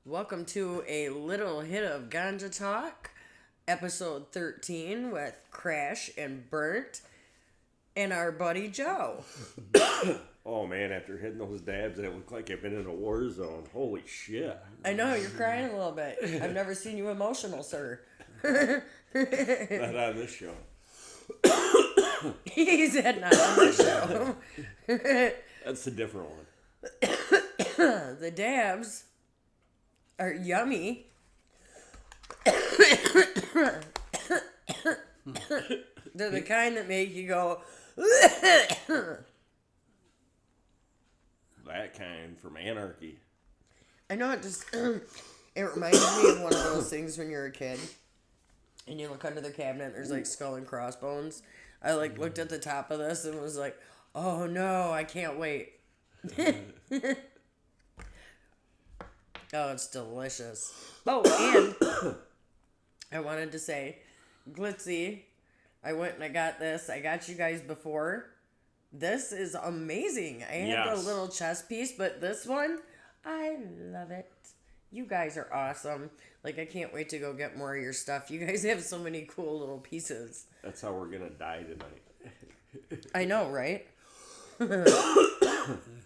Welcome to a little hit of Ganja Talk, episode 13 with Crash and Burnt and our buddy Joe. Oh man, after hitting those dabs, it looked like I've been in a war zone. Holy shit. I know, you're crying a little bit. I've never seen you emotional, sir. Not on this show. He said not on the show. That's a different one. The dabs are yummy. They're the kind that make you go... That kind from Anarchy. I know, it just... it reminds me of one of those things when you're a kid. And you look under the cabinet, and there's like skull and crossbones. I looked at the top of this and was like, oh no, I can't wait. Oh, it's delicious. Oh, and I wanted to say, Glitzy, I went and I got this. I got you guys before. This is amazing. I had the little chest piece, but this one, I love it. You guys are awesome. I can't wait to go get more of your stuff. You guys have so many cool little pieces. That's how we're going to die tonight. I know, right?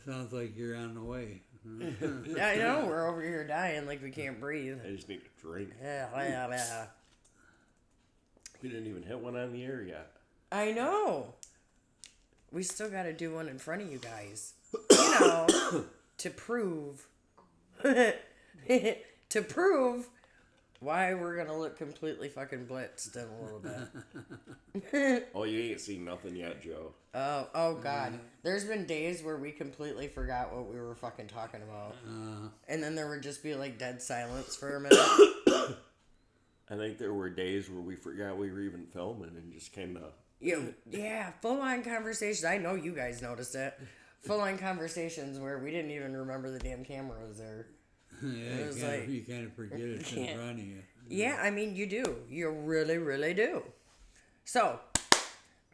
Sounds like you're on the way. I know, we're over here dying like we can't breathe. I just need a drink. Yeah. We didn't even hit one on the air yet. I know. We still got to do one in front of you guys. You know, to prove... to prove why we're going to look completely fucking blitzed in a little bit. Oh, you ain't seen nothing yet, Joe. Oh God. There's been days where we completely forgot what we were fucking talking about. And then there would just be dead silence for a minute. I think there were days where we forgot we were even filming and just kind of... Yeah, full-on conversations. I know you guys noticed it. Full-on conversations where we didn't even remember the damn camera was there. Yeah, you kind of forget it's in front of you. Yeah, I mean, you do. You really, really do. So,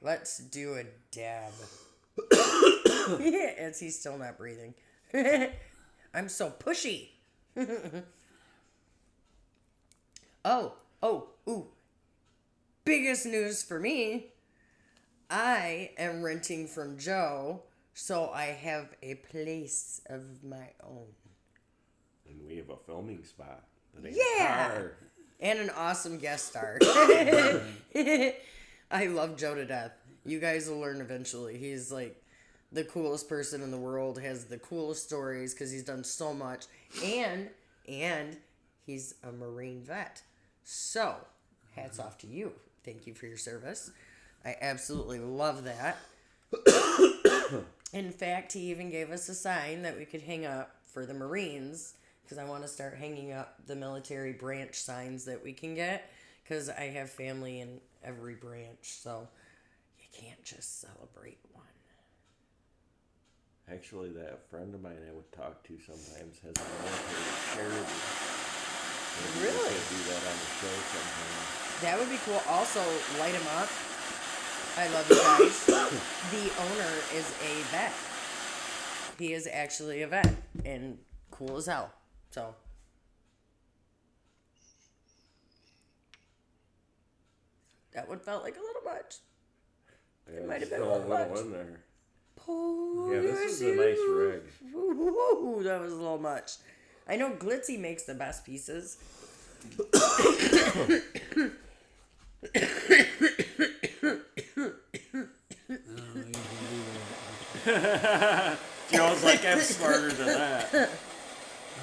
let's do a dab. As he's still not breathing. I'm so pushy. Ooh. Biggest news for me. I am renting from Joe, so I have a place of my own. And we have a filming spot. And an awesome guest star. I love Joe to death. You guys will learn eventually. He's the coolest person in the world, has the coolest stories because he's done so much. And he's a Marine vet. So, hats off to you. Thank you for your service. I absolutely love that. In fact, he even gave us a sign that we could hang up for the Marines, because I want to start hanging up the military branch signs that we can get, because I have family in every branch, so you can't just celebrate one. Actually, that friend of mine I would talk to sometimes has a military charity. Maybe Really? we could do that on the show sometime. That would be cool. Also, light him up. I love you guys. The owner is a vet. He is actually a vet, and cool as hell. So, that one felt like a little much. Yeah, It might have been still a little much. in there. Oh, Yeah, this is a nice rig. Ooh, that was a little much. I know Glitzy makes the best pieces. Joe's like, I'm smarter than that.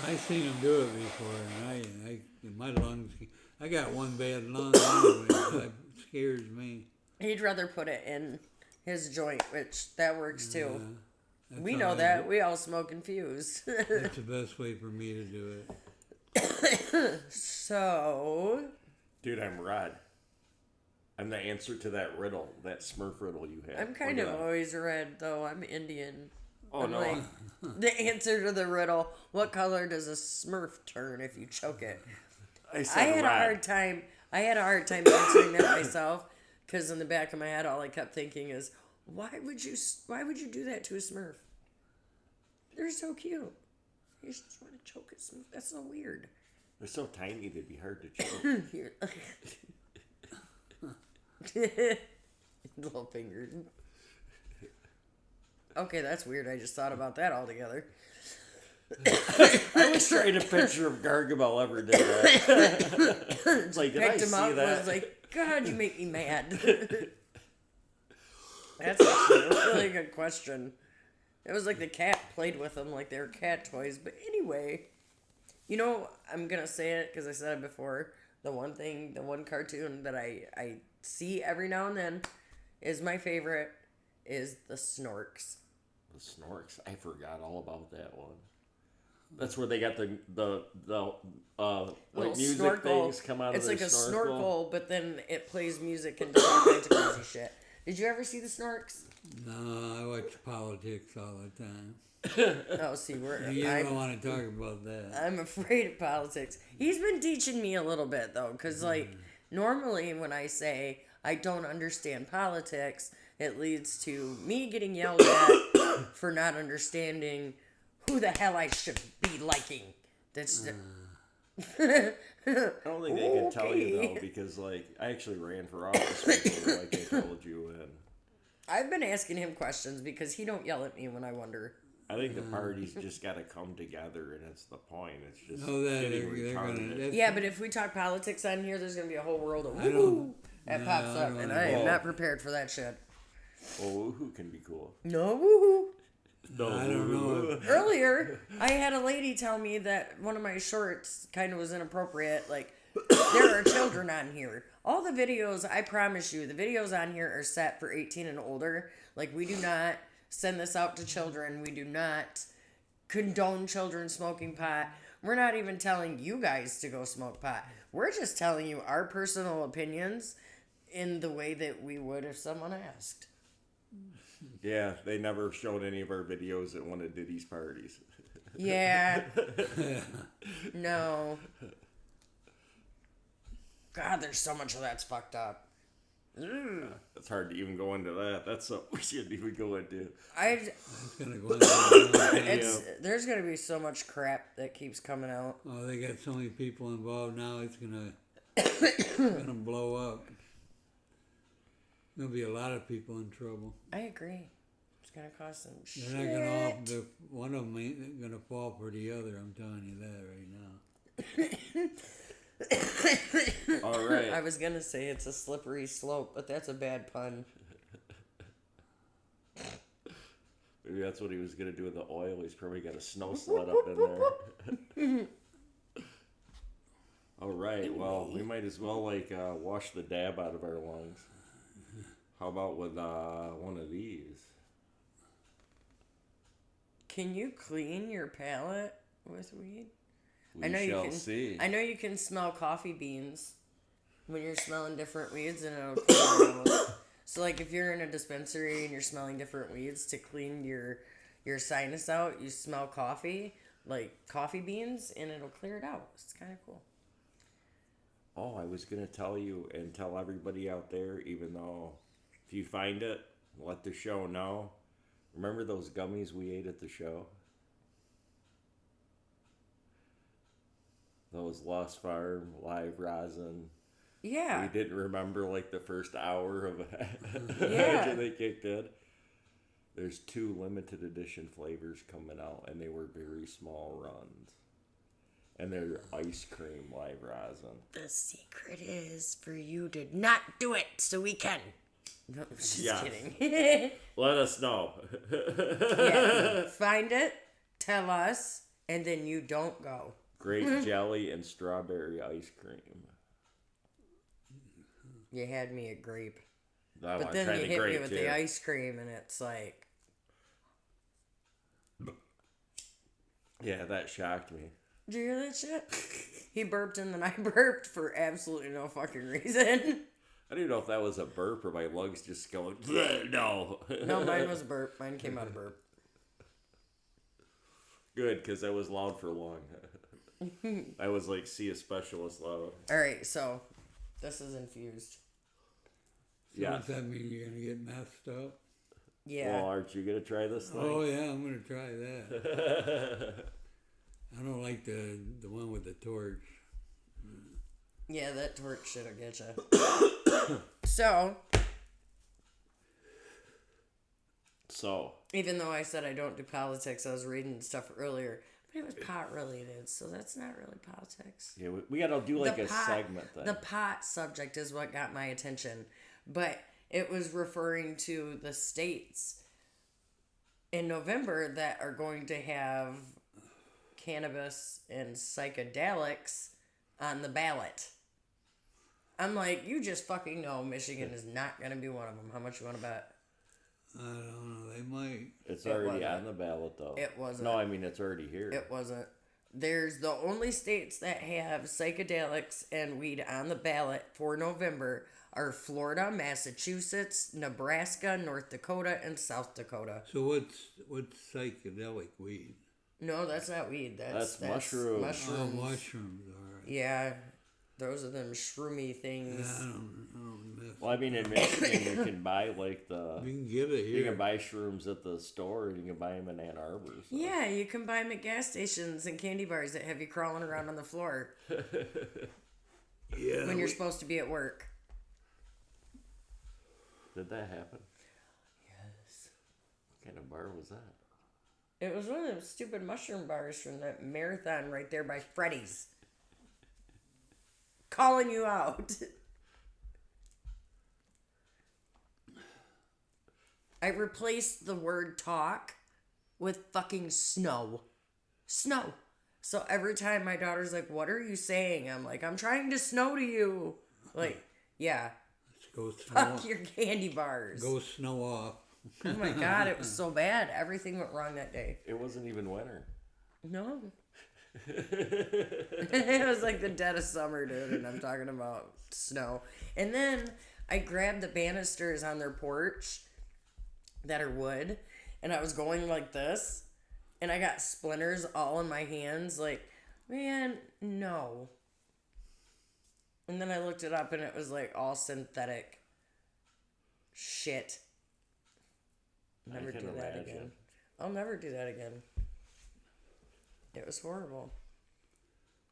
I seen him do it before, and my lungs. I got one bad lung anyway, so it scares me. He'd rather put it in his joint, which that works too. We how know I that. do- We all smoke and fuse. That's the best way for me to do it. So, Dude, I'm Rod. I'm the answer to that riddle, that Smurf riddle you had. I'm kind of always red, though. I'm Indian. Oh, I'm no. the answer to the riddle, what color does a Smurf turn if you choke it? I I had a hard time answering that myself, because in the back of my head, all I kept thinking is, why would you do that to a Smurf? They're so cute. You just want to choke a That's so weird. They're so tiny they'd be hard to chew. Here. Little finger. Okay, that's weird. I just thought about that altogether. I was trying to picture if Gargamel ever did that. It's like, did I Picked him see up. that? Was like, God, you make me mad. That's actually a really good question. It was like the cat played with them like they were cat toys. But anyway, you know, I'm gonna say it because I said it before. The one cartoon that I see every now and then is my favorite is the Snorks. The Snorks. I forgot all about that one. That's where they got the like music snorkel. things come out it's of their like a snorkel. snorkel, but then it plays music and does all kinds of crazy shit. Did you ever see the Snorks? No, I watch politics all the time. Oh, see, You don't want to talk about that. I'm afraid of politics. He's been teaching me a little bit though, because like normally when I say I don't understand politics, it leads to me getting yelled at for not understanding who the hell I should be liking. That's the... I don't think they can tell you though, because like I actually ran for office before, like I told you, and I've been asking him questions because he don't yell at me when I wonder. I think the parties just got to come together, and it's the point. It's just Oh, that getting they're retarded. gonna. Yeah, but if we talk politics on here, there's gonna be a whole world of woo that pops I up, don't and wanna I am go. not prepared for that shit. Oh, who can be cool? No woohoo. No, I don't know. Earlier, I had a lady tell me that one of my shorts kind of was inappropriate. Like, there are children on here. All the videos, I promise you, the videos on here are set for 18 and older. Like, we do not send this out to children. We do not condone children smoking pot. We're not even telling you guys to go smoke pot. We're just telling you our personal opinions in the way that we would if someone asked. Yeah, they never showed any of our videos at one of Diddy's parties. Yeah. No. God, there's so much of that's fucked up. It's hard to even go into that. That's something we shouldn't even go into. It's gonna go. Into There's gonna be so much crap that keeps coming out. Oh, they got so many people involved now. It's gonna blow up. There'll be a lot of people in trouble. I agree. It's gonna cost some shit. They're not gonna all. One of them ain't gonna fall for the other. I'm telling you that right now. All right. I was gonna say it's a slippery slope, but that's a bad pun. Maybe that's what he was gonna do with the oil. He's probably got a snow sled up in there. All right. Well, we might as well wash the dab out of our lungs. How about with one of these? Can you clean your palate with weed? We shall see. I know you can smell coffee beans when you're smelling different weeds, and it'll clean your nose. So, like, if you're in a dispensary and you're smelling different weeds to clean your sinus out, you smell coffee, like coffee beans, and it'll clear it out. It's kind of cool. Oh, I was gonna tell you and tell everybody out there, even though if you find it, let the show know. Remember those gummies we ate at the show? Those Lost Farm live rosin. Yeah. We didn't remember like the first hour of Yeah. after they kicked in. There's 2 limited edition flavors coming out, and they were very small runs. And they're ice cream live rosin. The secret is for you to not do it so we can. No, just kidding. Let us know. Yeah. Find it, tell us, and then you don't go. Grape jelly and strawberry ice cream. You had me at grape. No, But I'm then trying you to hit me grape with too. the ice cream, and it's like... Yeah, that shocked me. Did you hear that shit? He burped and then I burped for absolutely no fucking reason. I don't even know if that was a burp or my lungs just going, no. No, mine was a burp. Mine came out of burp. Good, because that was loud for long. I was like, see a specialist loud. Alright, so this is infused. Yeah. Does that mean you're gonna get messed up? Yeah. Well, aren't you going to try this thing? Oh yeah, I'm gonna try that. I don't like like the one with the torch. Yeah, that torch shit'll get you. So, even though I said I don't do politics, I was reading stuff earlier, but it was pot related, so that's not really politics. Yeah, we gotta do like a segment thing. The pot subject is what got my attention, but it was referring to the states in November that are going to have cannabis and psychedelics on the ballot. I'm like, you just fucking know Michigan is not going to be one of them. How much you want to bet? I don't know. They might. It's already on the ballot, though. It wasn't. No, I mean, it's already here. It wasn't. There's the only states that have psychedelics and weed on the ballot for November are Florida, Massachusetts, Nebraska, North Dakota, and South Dakota. So what's psychedelic weed? No, that's not weed. That's mushrooms. Mushrooms. Oh, mushrooms. All right. Yeah, those are them shroomy things. Yeah, I don't mess. Well, I mean, in Michigan, you can buy like the. You can get it here. You can buy shrooms at the store, and you can buy them in Ann Arbor. So. Yeah, you can buy them at gas stations and candy bars that have you crawling around on the floor. Yeah. When you're supposed to be at work. Did that happen? Yes. What kind of bar was that? It was one of those stupid mushroom bars from that marathon right there by Freddy's. Calling you out. I replaced the word talk with fucking snow. Snow. So every time my daughter's like, what are you saying? I'm like, I'm trying to snow to you. Like, yeah. Go snow. Fuck your candy bars. Go snow off. Oh my God, it was so bad. Everything went wrong that day. It wasn't even winter. No. It was like the dead of summer, dude, and I'm talking about snow. And then I grabbed the banisters on their porch that are wood, and I was going like this, and I got splinters all in my hands. Like, man, no. And then I looked it up, and it was like all synthetic shit. Never do that again. I'll never do that again. It was horrible.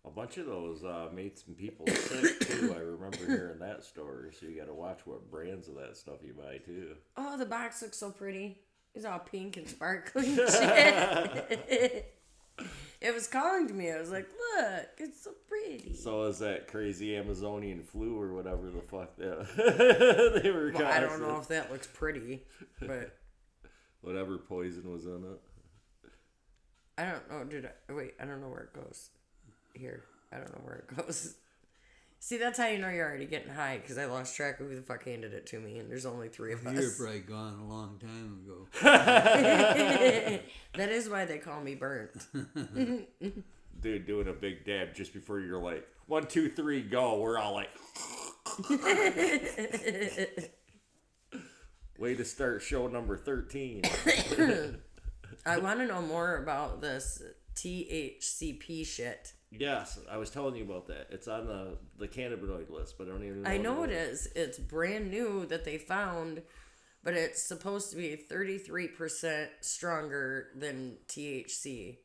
A bunch of those made some people sick too. I remember hearing that story. So you got to watch what brands of that stuff you buy too. Oh, the box looks so pretty. It's all pink and sparkling shit. It was calling to me. I was like, look, it's so pretty. So is that crazy Amazonian flu or whatever the fuck that they were? Well, I don't know if that looks pretty, but whatever poison was in it. I don't know, dude. Wait, I don't know where it goes. Here, I don't know where it goes. See, that's how you know you're already getting high, because I lost track of who the fuck handed it to me, and there's only 3 of us. You're probably gone a long time ago. That is why they call me burnt. Dude, doing a big dab just before you're like, 1, 2, 3, go. We're all like, way to start show number 13. I want to know more about this THCP shit. Yes, I was telling you about that. It's on the cannabinoid list, but I don't even know. I know it is. It's brand new that they found, but it's supposed to be 33% stronger than THC.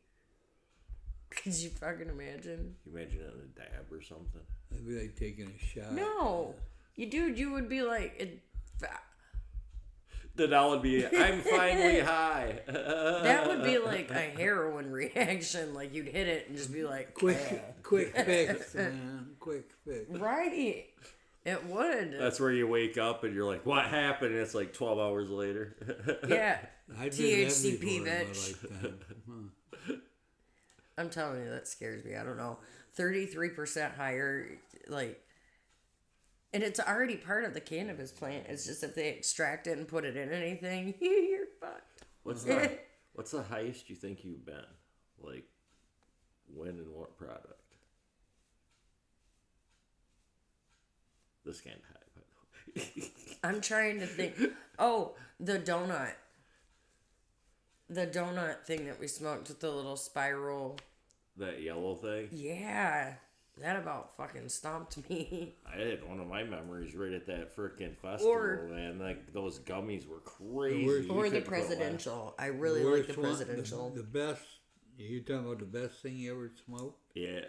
Could you fucking imagine? You imagine it in a dab or something? I'd be like taking a shot. No. You would be like... Then I would be, I'm finally high. That would be like a heroin reaction. Like, you'd hit it and just be like... Quick fix, man. Quick fix. Right. It would. That's where you wake up and you're like, what happened? And it's like 12 hours later. Yeah. I did THCP, that before bitch. in my lifetime. I'm telling you, that scares me. I don't know. 33% higher, like... And it's already part of the cannabis plant. It's just if they extract it and put it in anything, you're fucked. What's the highest you think you've been? Like, when and what product? This can't high, by the way. I'm trying to think. Oh, the donut. The donut thing that we smoked with the little spiral. That yellow thing? Yeah. That about fucking stomped me. I had one of my memories right at that frickin' festival, man. Like, those gummies were crazy. Or the presidential. I really like the presidential. The best You talking about the best thing you ever smoked? Yeah.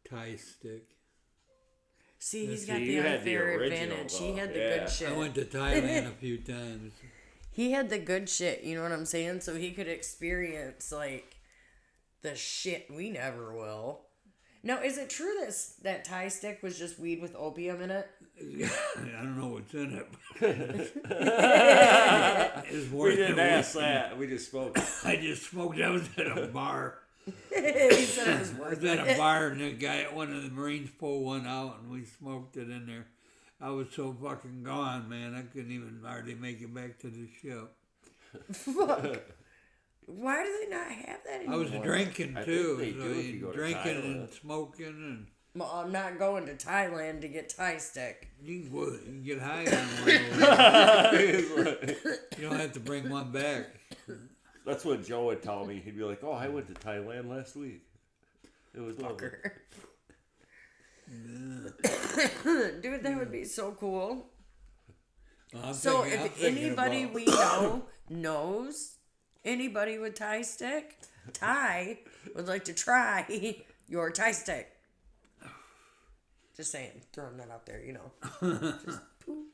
Thai stick. See, he's got See, the you had the unfair original, advantage. He though. had the Yeah. good shit. I went to Thailand a few times. He had the good shit, you know what I'm saying? So he could experience, like, the shit we never will. Now, is it true that Thai stick was just weed with opium in it? I don't know what's in it. We didn't ask that. We just spoke. I just smoked. I was at a bar. He said it was I worth was at it. a bar and the guy, one of the Marines pulled one out and we smoked it in there. I was so fucking gone, man. I couldn't even hardly make it back to the ship. Fuck. Why do they not have that anymore? I was drinking I too. think they do if you go to Drinking Thailand. and smoking and Well, I'm not going to Thailand to get Thai stick. you can get high on one. You don't have to bring one back. That's what Joe would tell me. He'd be like, "Oh, I went to Thailand last week. It was lovely." Dude, that would be so cool. Well, So I'm if thinking anybody about- we know knows anybody with Thai stick, Thai would like to try your Thai stick. Just saying, throwing that out there, you know. Just poof.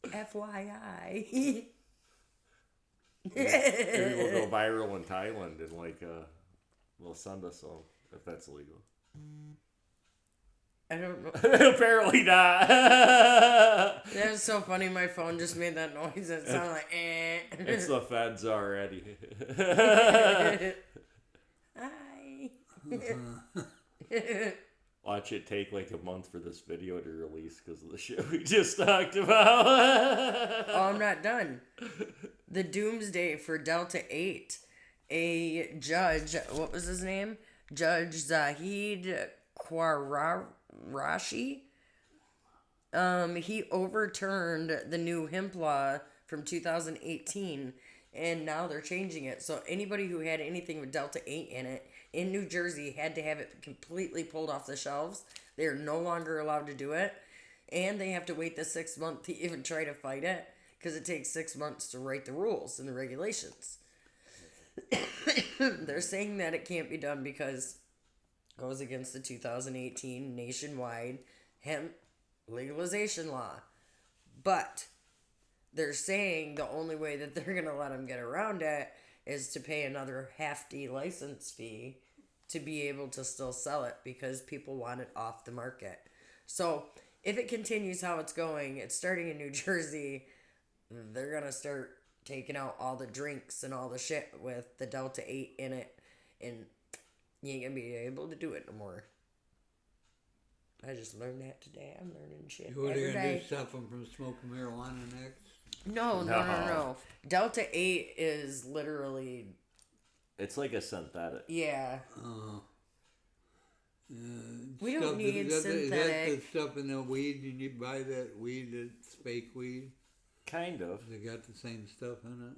FYI. Maybe we'll go viral in Thailand and like they'll send us some if that's legal. I don't know. Apparently not. That was so funny. My phone just made that noise. It sounded like eh. It's the feds already. Hi. Watch it take like a month for this video to release because of the shit we just talked about. Oh, I'm not done. The doomsday for Delta 8. A judge, what was his name? Judge Zahid Quarashi. He overturned the new hemp law from 2018, and now they're changing it. So anybody who had anything with Delta 8 in it in New Jersey had to have it completely pulled off the shelves. They're no longer allowed to do it, and they have to wait the 6 months to even try to fight it because it takes 6 months to write the rules and the regulations. They're saying that it can't be done because it goes against the 2018 nationwide hemp legalization law. But they're saying the only way that they're going to let them get around it is to pay another hefty license fee to be able to still sell it because people want it off the market. So if it continues how it's going, it's starting in New Jersey, they're going to start taking out all the drinks and all the shit with the Delta 8 in it, and you ain't going to be able to do it no more. I just learned that today. I'm learning shit What are every they going to day. do? Stop them from smoking marijuana next? No. Delta 8 is literally, It's like a synthetic. yeah. We Stuff don't need is that the synthetic. stuff in the weed and you buy that weed that's fake weed? Kind of. They got the same stuff in it.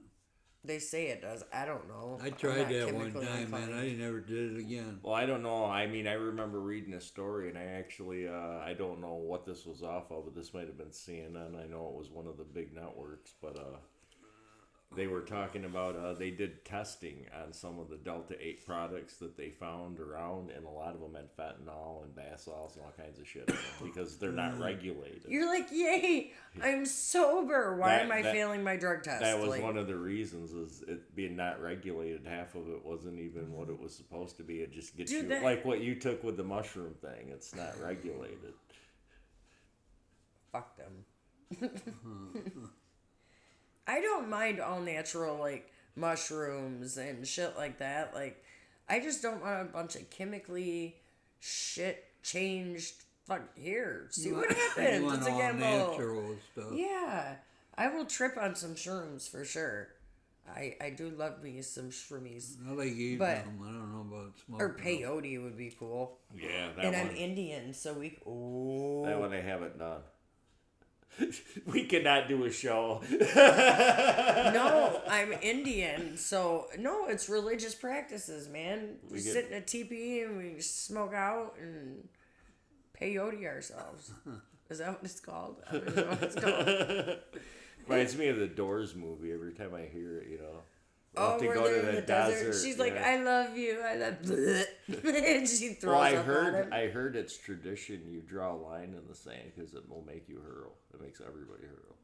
They say it does. I don't know. I I'm tried not that one chemically time, man. inclined. I never did it again. Well, I don't know. I mean, I remember reading a story, and I actually, I don't know what this was off of, but this might have been CNN. I know it was one of the big networks, but they were talking about, they did testing on some of the Delta 8 products that they found around, and a lot of them had fentanyl and basols and all kinds of shit in them because they're not regulated. You're like, yay! I'm sober. Why am I That- failing my drug test? That was Like, one of the reasons, is it being not regulated. Half of it wasn't even what it was supposed to be. It just gets Dude, you, that- like what you took with the mushroom thing. It's not regulated. fuck them. I don't mind all natural, like, mushrooms and shit like that. Like, I just don't want a bunch of chemically shit changed. Fuck, here. See what You happens. want It's a all gamble. natural stuff. Yeah. I will trip on some shrooms for sure. I do love me some shroomies. I like eating But- them. I don't know about smoking. Or peyote would be cool. Yeah, that And one. I'm Indian, so we... That Oh. one I haven't done. We cannot do a show. No, I'm Indian, so... No, it's religious practices, man. We get- sit in a teepee and we smoke out and peyote ourselves. Is that what it's called? I don't know what it's called. Reminds me of the Doors movie. Every time I hear it, you know. We'll have to we're go there to in the the desert. desert. She's like, yeah. I love you. I love and she throws Well, up on him. I heard it's tradition. You draw a line in the sand because it will make you hurl. It makes everybody hurl.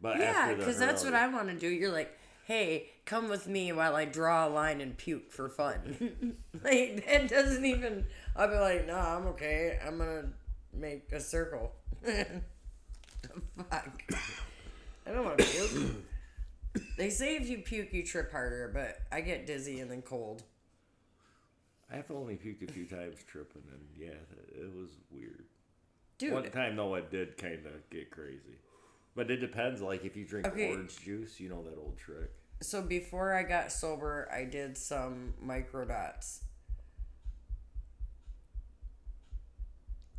But Yeah, after the because that's hurl- what I want to do. You're like, hey, come with me while I draw a line and puke for fun. Like, that doesn't even. I'll be like, no, I'm okay. I'm going to make a circle. Fuck. I don't want to puke. They say if you puke, you trip harder, but I get dizzy and then cold. I've only puked a few times tripping, and yeah, it was weird. Dude. One time, though, it did kind of get crazy. But it depends. Like, if you drink orange juice, you know that old trick. So before I got sober, I did some microdots.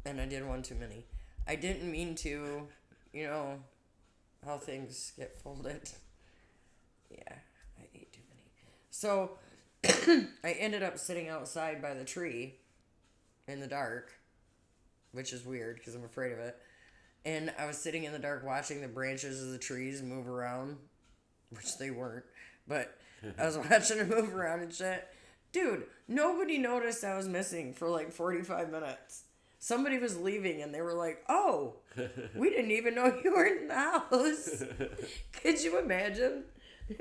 And I did one too many. I didn't mean to, you know, how things get folded. Yeah, I ate too many. So I ended up sitting outside by the tree in the dark, which is weird because I'm afraid of it. And I was sitting in the dark watching the branches of the trees move around, which they weren't, but I was watching them move around and shit. Dude, nobody noticed I was missing for like 45 minutes. Somebody was leaving and they were like, oh, we didn't even know you were in the house. Could you imagine?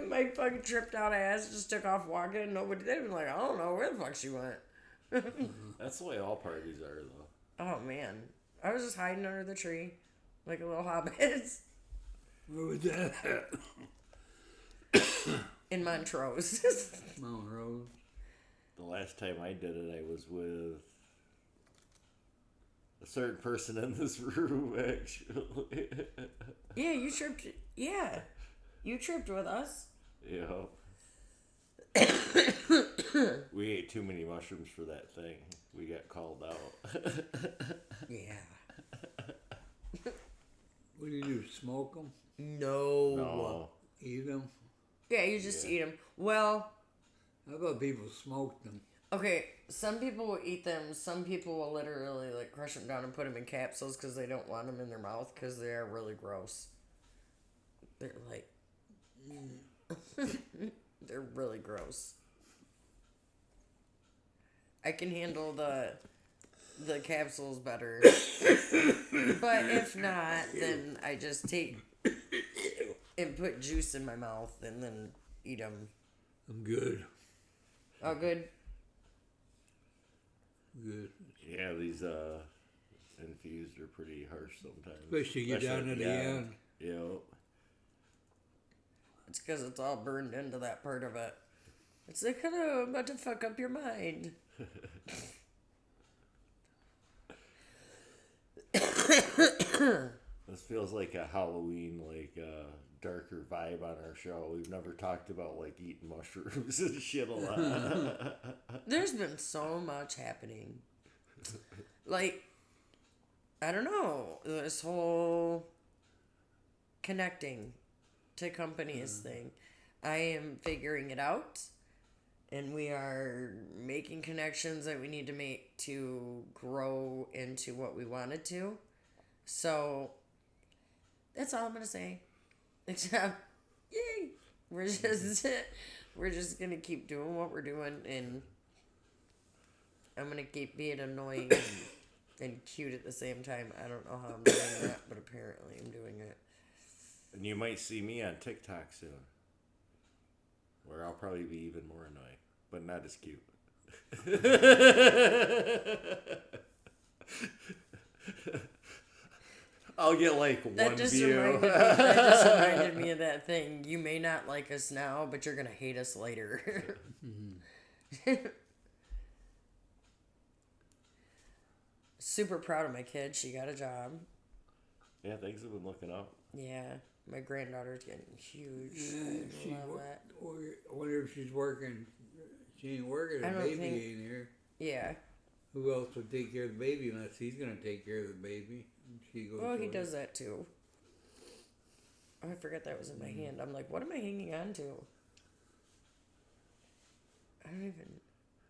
My fucking tripped out ass just took off walking and nobody, they'd been like, I don't know where the fuck she went. That's the way all parties are, though. Oh, man. I was just hiding under the tree like a little hobbit. Where was that at? In Montrose. Montrose. The last time I did it, I was with a certain person in this room, actually. Yeah, you tripped. Yeah. You tripped with us. Yeah. We ate too many mushrooms for that thing. We got called out. Yeah. What do you do? Smoke them? No. No. Eat them? Yeah, you just eat them. Well, I thought people smoked them. okay, some people will eat them. Some people will literally like crush them down and put them in capsules because they don't want them in their mouth because they are really gross. They're like, they're really gross. I can handle the capsules better, but if not, then I just take and put juice in my mouth and then eat them. I'm good. Oh, good. Good. Yeah, these infused are pretty harsh sometimes. Especially you get down to the end. Yeah. It's because it's all burned into that part of it. It's like, hello, I'm about to fuck up your mind. This feels like a Halloween, like, darker vibe on our show. We've never talked about, like, eating mushrooms and shit a lot. There's been so much happening. Like, I don't know, this whole connecting to companies thing. I am figuring it out. And we are making connections that we need to make to grow into what we wanted to. So, that's all I'm going to say. Except, yay! We're just going to keep doing what we're doing. And I'm going to keep being annoying and cute at the same time. I don't know how I'm doing that, but apparently I'm doing it. And you might see me on TikTok soon, where I'll probably be even more annoying, but not as cute. I'll get like one view. That just reminded me of that thing. You may not like us now, but you're going to hate us later. Super proud of my kid. She got a job. Yeah, things have been looking up. Yeah. My granddaughter's getting huge. Yeah, I love that. I wonder if she's working. She ain't working. I The don't baby think- ain't here. Yeah. Who else would take care of the baby unless he's going to take care of the baby? She goes Well, to he work. does that too. Oh, I forgot that was in my hand. I'm like, what am I hanging on to? I don't even.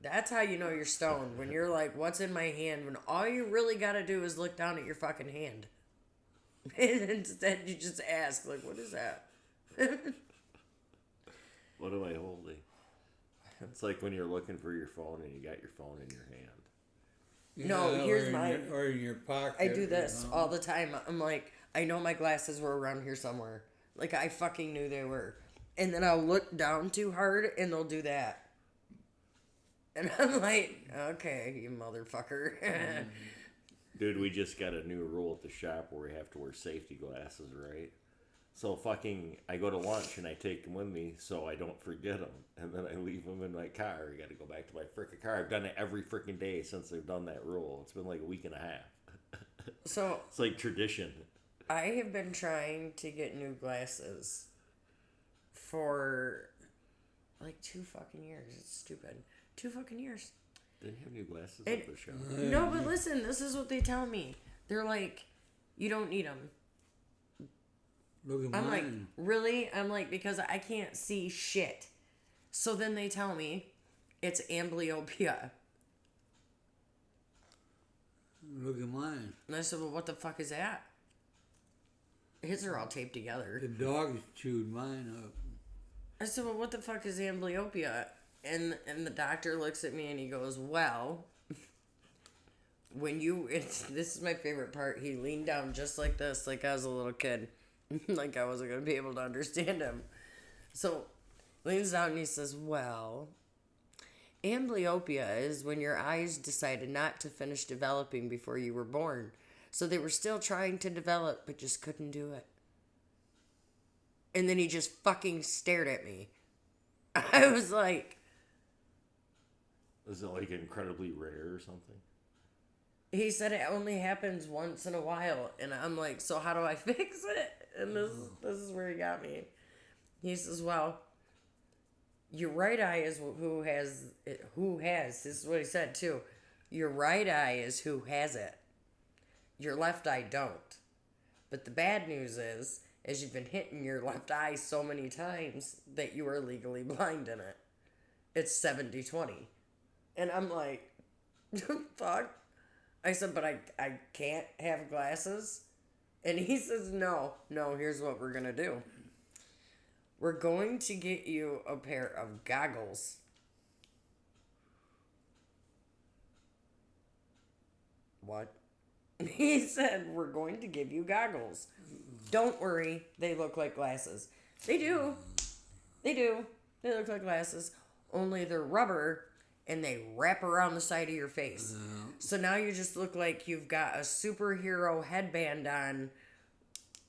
That's how you know you're stoned. When you're like, what's in my hand? When all you really got to do is look down at your fucking hand. And instead, you just ask, like, what is that? What am I holding? It's like when you're looking for your phone and you got your phone in your hand. No, here's mine. Or in your pocket. I do this all the time. I'm like, I know my glasses were around here somewhere. Like, I fucking knew they were. And then I'll look down too hard and they'll do that. And I'm like, okay, you motherfucker. Dude, we just got a new rule at the shop where we have to wear safety glasses, right? So I go to lunch and I take them with me so I don't forget them. And then I leave them in my car. I got to go back to my frickin' car. I've done it every frickin' day since they've done that rule. It's been like a week and a half. So it's like tradition. I have been trying to get new glasses for like 2 fucking years. It's stupid. 2 fucking years. Didn't you have new glasses at the shop? No, but listen, this is what they tell me. They're like, you don't need them. Look at I'm mine. like, really? I'm like, because I can't see shit. So then they tell me it's amblyopia. Look at mine. And I said, well, what the fuck is that? His are all taped together. The dog chewed mine up. I said, well, what the fuck is amblyopia? And the doctor looks at me and he goes, well, this is my favorite part. He leaned down just like this, like I was a little kid. Like I wasn't going to be able to understand him. So, leans down and he says, well, amblyopia is when your eyes decided not to finish developing before you were born. So they were still trying to develop, but just couldn't do it. And then he just fucking stared at me. I was like... Is it like incredibly rare or something? He said it only happens once in a while. And I'm like, so how do I fix it? And this is where he got me. He says, well, your right eye is who has, this is what he said too. Your right eye is who has it. Your left eye don't. But the bad news is you've been hitting your left eye so many times that you are legally blind in it. It's 70-20. And I'm like, fuck. I said, but I can't have glasses. And he says, no, here's what we're going to do. We're going to get you a pair of goggles. What? He said, we're going to give you goggles. Don't worry, they look like glasses. They do. They look like glasses. Only they're rubber and they wrap around the side of your face. So now you just look like you've got a superhero headband on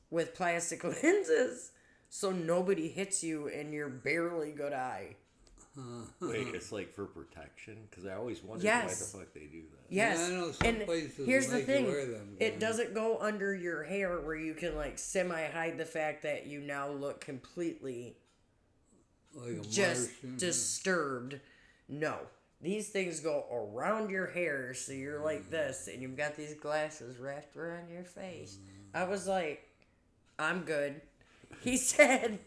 with plastic lenses, so nobody hits you in your barely good eye. Wait, it's like for protection? Because I always wondered why the fuck they do that. Yes, yeah, I know some and places here's the make you thing. wear them, It doesn't go under your hair where you can like semi-hide the fact that you now look completely like a just Martian. disturbed. No. These things go around your hair, so you're like this, and you've got these glasses wrapped around your face. I was like, I'm good. He said,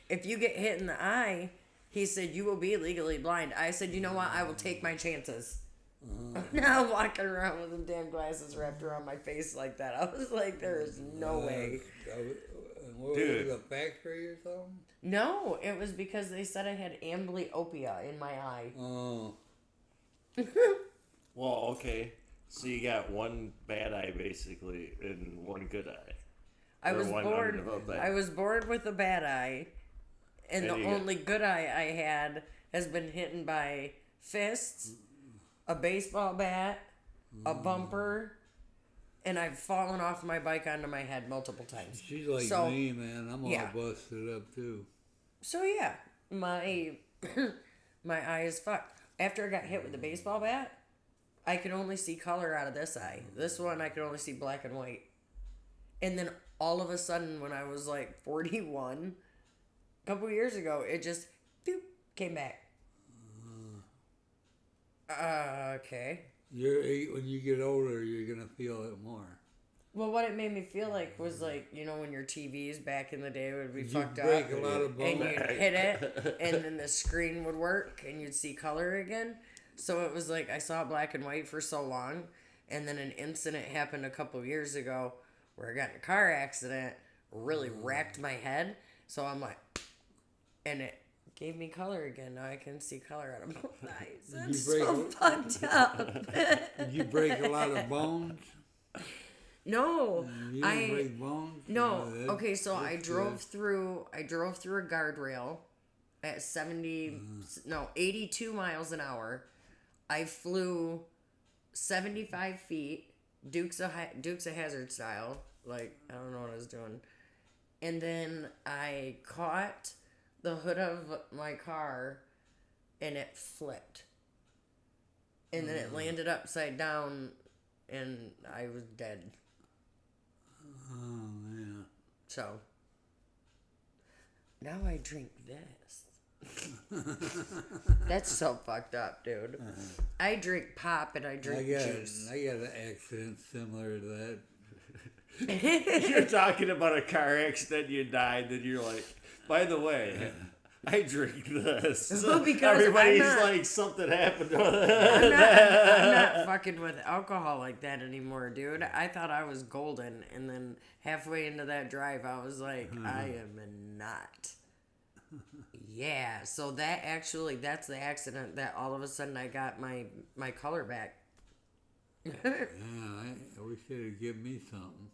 if you get hit in the eye, he said, you will be legally blind. I said, you know what? I will take my chances. I'm now walking around with them damn glasses wrapped around my face like that. I was like, there is no way. What Dude. was it, a factory or something? No, it was because they said I had amblyopia in my eye. Oh. Well, okay. So you got one bad eye basically and one good eye. I Or was one born. undeveloped eye. I was born with a bad eye, and the And you got- only good eye I had has been hit by fists, a baseball bat, a bumper, and I've fallen off my bike onto my head multiple times. She's like So, me, man. I'm all yeah. busted up too. So yeah, my my eye is fucked. After I got hit with the baseball bat, I could only see color out of this eye. This one I could only see black and white. And then all of a sudden, when I was like 41, a couple years ago, it just boop, came back. Okay. When you get older, you're gonna feel it more. Well, what it made me feel like was like, you know, when your TVs back in the day would be You fucked break up, a lot of and bones. you'd hit it, and then the screen would work, and you'd see color again. So it was like I saw black and white for so long, and then an incident happened a couple of years ago where I got in a car accident, really racked my head. So I'm like, and it Gave me color again. Now I can see color out of both eyes. Did That's you break so fucked up. Did you break a lot of bones? No, You didn't break bones? no. that- Okay, so I that's drove good. through. I drove through a guardrail at 82 miles an hour. I flew 75 feet, Dukes of Hazzard style. Like, I don't know what I was doing. And then I caught the hood of my car and it flipped. And then it landed upside down and I was dead. Oh, yeah. So, now I drink this. That's so fucked up, dude. I drink pop and I drink juice. I got an accident similar to that. You're talking about a car accident, you died, then you're like, by the way, I drink this. Well, because everybody's I'm not- like, something happened to I'm not fucking with alcohol like that anymore, dude. I thought I was golden, and then halfway into that drive, I was like, I am not. Yeah, so that's the accident that all of a sudden I got my color back. Yeah, I wish they'd give me something.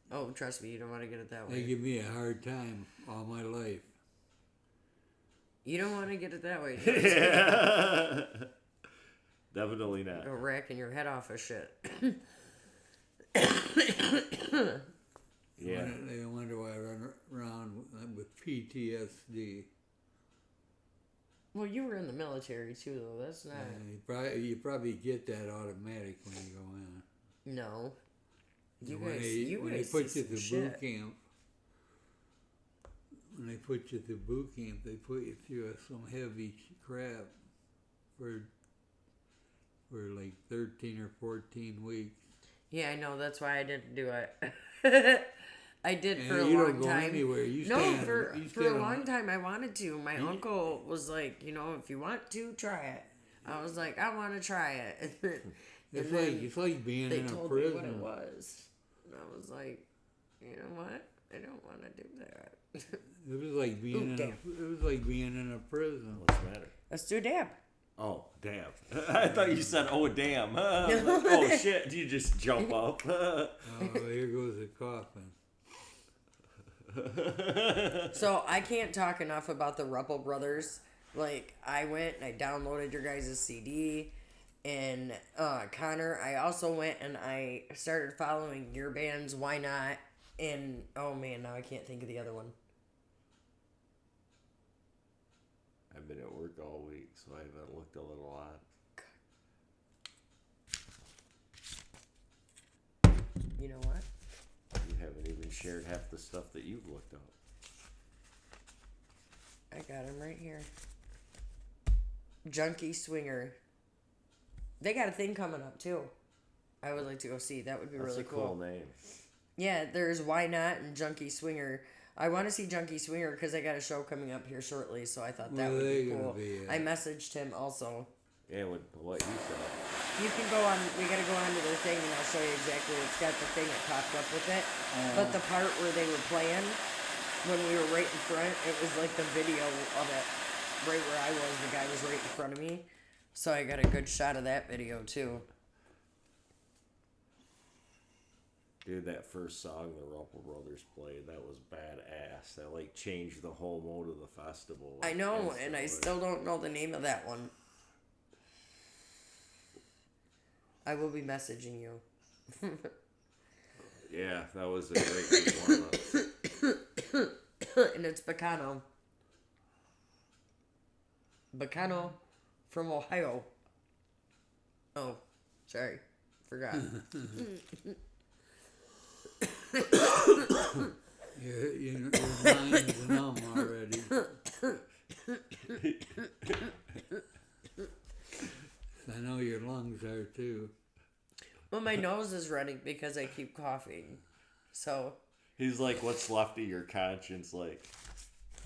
Oh, trust me, you don't want to get it that They way. give me a hard time all my life. You don't want to get it that way. Definitely not. You're racking your head off of shit. Yeah. They wonder why I run around with PTSD. Well, you were in the military too, though. That's not. You probably get that automatic when you go in. No. You when guys, when they guys put see you some through shit. boot camp, when they put you through boot camp, they put you through some heavy crap for like 13 or 14 weeks. Yeah, I know. That's why I didn't do it. I did for a you long don't go time. anywhere. You No, stand, for you a stand long on, time I wanted to. My uncle was like, if you want to, try it. I was like, I want to try it. It's like being they in a told me what it prison. was. And I was like, you know what? I don't want to do that. It was like being it was like being in a prison. What's the matter? Let's do a dab. Oh, damn. I thought you said, oh, damn. I'm like, oh, shit. You just jump up. Oh, here goes the coffin. So I can't talk enough about the Ruppel Brothers. Like, I went and I downloaded your guys' CD. And Connor, I also went and I started following your bands, Why Not? And, oh man, now I can't think of the other one. I've been at work all week, so I haven't looked a little lot. You know what? You haven't even shared half the stuff that you've looked up. I got him right here. Junkie Swinger. They got a thing coming up too. I would like to go see. That would be That's really a cool name. Yeah, there's Why Not and Junkie Swinger. I want to see Junkie Swinger because I got a show coming up here shortly, so I thought that Where would they be gonna cool. be at? I messaged him also. Yeah, with what you said. You can go on. We gotta go on to their thing, and I'll show you exactly. It's got the thing that popped up with it. But the part where they were playing, when we were right in front, it was like the video of it. Right where I was, the guy was right in front of me. So I got a good shot of that video too. Dude, that first song the Ruppel Brothers played, that was badass. That like changed the whole mode of the festival. I know, and I instantly. still don't know the name of that one. I will be messaging you. Yeah, that was a great performance. And it's Bacano. Bacano from Ohio. Oh, sorry. Forgot. Your mind's numb already. I know your lungs are too. Well, my nose is running because I keep coughing. So, He's like, what's left of your conscience? Like,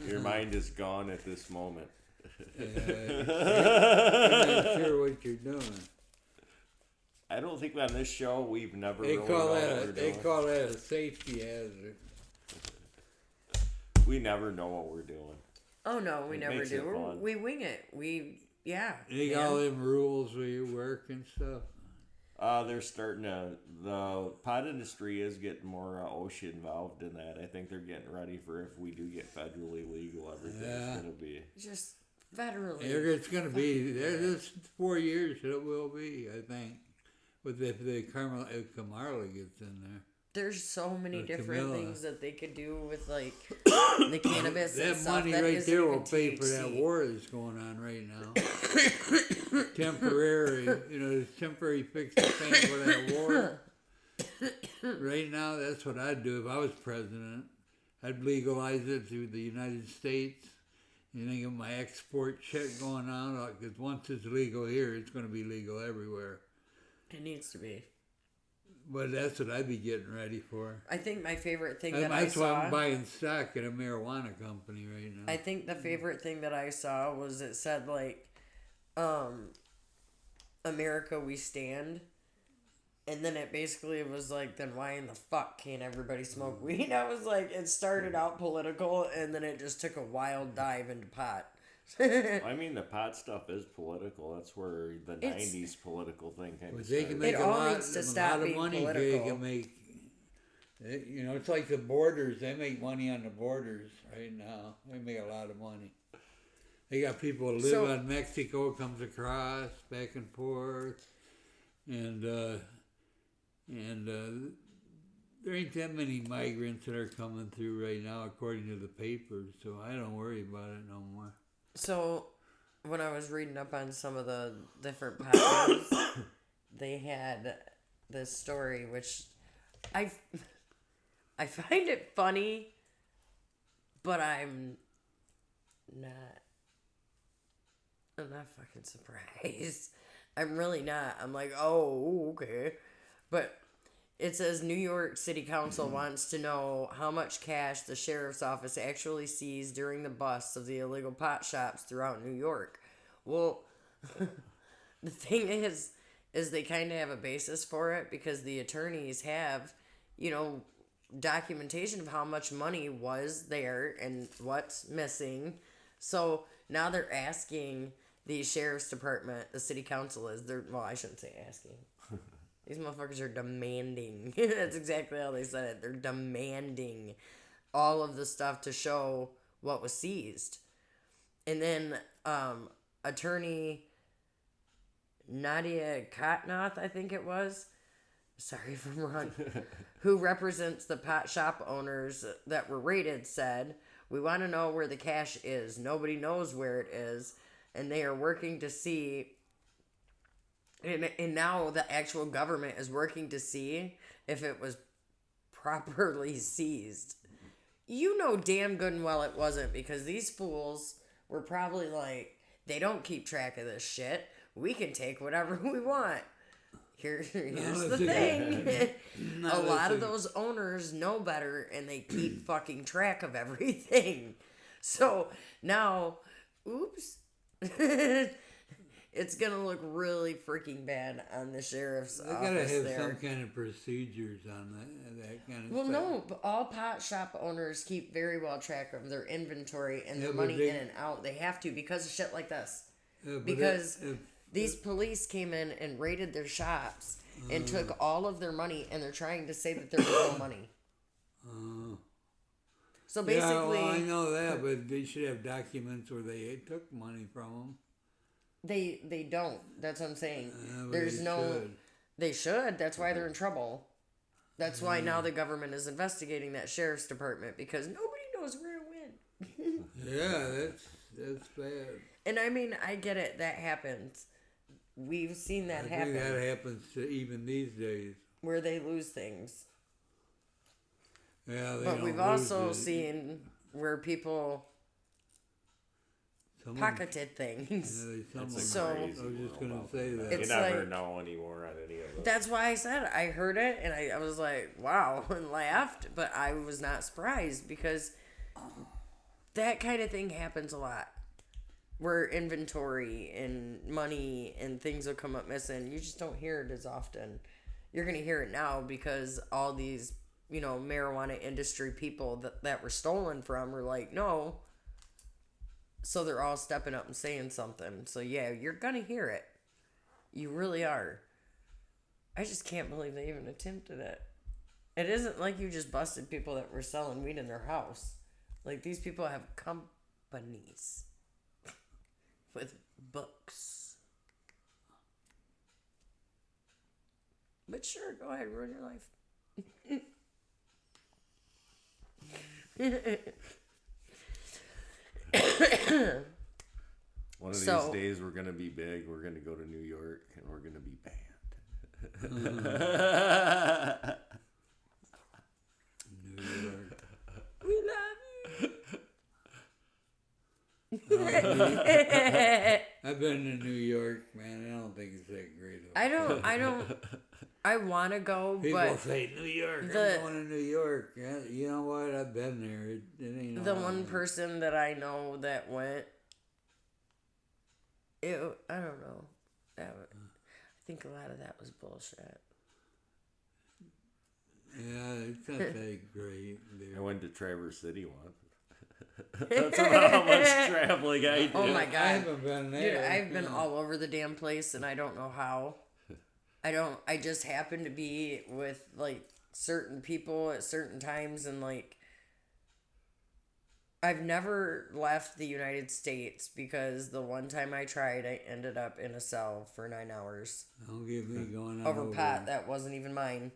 your mind is gone at this moment. You're not sure what you're doing. I don't think on this show we've never They really call know that what we're doing. call that a safety hazard. We never know what we're doing. Oh no, we It never makes it do. fun. We wing it. They got all them rules where you work and stuff. They're starting to. The pot industry is getting more OSHA involved in that. I think they're getting ready for if we do get federally legal, everything's gonna be. Just federally. It's going to be, there's 4 years it will be, I think. But if Kamala gets in there. There's so many Or different Camilla. things that they could do with like the cannabis and That stuff. money that right isn't there even will pay for that THC. war that's going on right now. Temporary, there's temporary fix to pay for that war. Right now, that's what I'd do if I was president. I'd legalize it through the United States. You think of my export shit going on, because once it's legal here, it's going to be legal everywhere. It needs to be. But that's what I'd be getting ready for. I think my favorite thing that I That's why saw. I'm buying stock in a marijuana company right now. I think the favorite thing that I saw was it said like, America we stand. And then it basically was like, then why in the fuck can't everybody smoke weed? I was like, it started out political and then it just took a wild dive into pot. I mean, the pot stuff is political. That's where the '90s political thing kind of They can started. make It a all lot, needs to a stop lot of being money. political. They can make. It's like the borders. They make money on the borders right now. They make a lot of money. They got people who live on Mexico, comes across back and forth, and there ain't that many migrants that are coming through right now, according to the papers. So I don't worry about it no more. So, when I was reading up on some of the different patents, they had this story, which I find it funny, but I'm not fucking surprised. I'm really not. I'm like, oh, okay. But it says New York City Council wants to know how much cash the sheriff's office actually sees during the busts of the illegal pot shops throughout New York. Well, the thing is they kind of have a basis for it because the attorneys have, documentation of how much money was there and what's missing. So now they're asking the sheriff's department, the city council I shouldn't say asking. These motherfuckers are demanding. That's exactly how they said it. They're demanding all of the stuff to show what was seized. And then attorney Nadia Kotnoth, I think it was, sorry if I'm wrong, who represents the pot shop owners that were raided, said, "We want to know where the cash is. Nobody knows where it is. And they are working to see..." And now the actual government is working to see if it was properly seized. You know damn good and well it wasn't, because these fools were probably like, they don't keep track of this shit. We can take whatever we want. Here's the thing. A lot of those owners know better and they keep fucking track of everything. So now, oops. It's gonna look really freaking bad on the sheriff's office. They gotta have there. some kind of procedures on that kind of Well, stuff. no, but all pot shop owners keep very well track of their inventory and their Yeah, but money they- in and out. They have to because of shit like this. But Because these police came in and raided their shops and took all of their money, and they're trying to say that there was no money. So basically, I know that, but they should have documents where they took money from them. they don't. That's what I'm saying. But There's they no. should. They should. That's why they're in trouble. That's why now the government is investigating that sheriff's department, because nobody knows where it went. Yeah, that's bad. And I mean, I get it. That happens. We've seen that I happen. think that happens to even these days. Where they lose things. Yeah, they But don't we've lose also it. seen where people Someone- pocketed things. That's a So- crazy I was just world gonna out say there. that. It's You never like- know anymore on any of it. That's why I said I heard it and I was like, wow, and laughed. But I was not surprised because that kind of thing happens a lot. Where inventory and money and things will come up missing. You just don't hear it as often. You're going to hear it now because all these, marijuana industry people that were stolen from are like, no, So they're all stepping up and saying something. So yeah, you're gonna hear it. You really are. I just can't believe they even attempted it. It isn't like you just busted people that were selling weed in their house. Like, these people have companies with books. But sure, go ahead, ruin your life. One of these days we're gonna be big. We're gonna go to New York and we're gonna be banned. New York. We love I've been to New York, man. I don't think it's that great. I want to go, People but say New York. I'm going to New York. Yeah, you know what? I've been there. It ain't the one person that I know that went, I don't know. I think a lot of that was bullshit. Yeah, it's not that great. I went to Traverse City once. That's about how much traveling I did. Oh my God. I haven't been there. Dude, I've been all over the damn place and I don't know how. I just happen to be with like certain people at certain times, and like I've never left the United States because the one time I tried, I ended up in a cell for 9 hours. Don't get me going on over pot that wasn't even mine.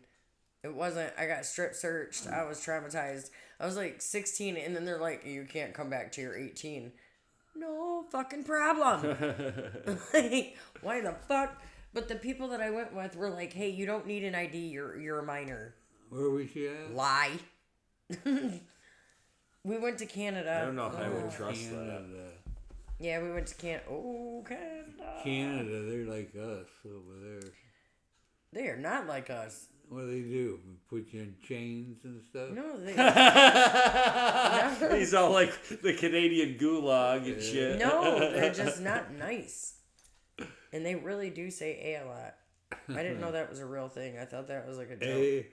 It wasn't. I got strip searched. I was traumatized. I was like 16, and then they're like, you can't come back till you're 18. No fucking problem. Like, why the fuck? But the people that I went with were like, hey, you don't need an ID. You're a minor. Where was she at? Lie. We went to Canada. I don't know if I would trust that. Yeah, we went to Canada. Oh, Canada. Canada, they're like us over there. They are not like us. What do they do? Put you in chains and stuff? No, they. He's all like the Canadian gulag and shit. No, they're just not nice. And they really do say A a lot. I didn't know that was a real thing. I thought that was like a joke.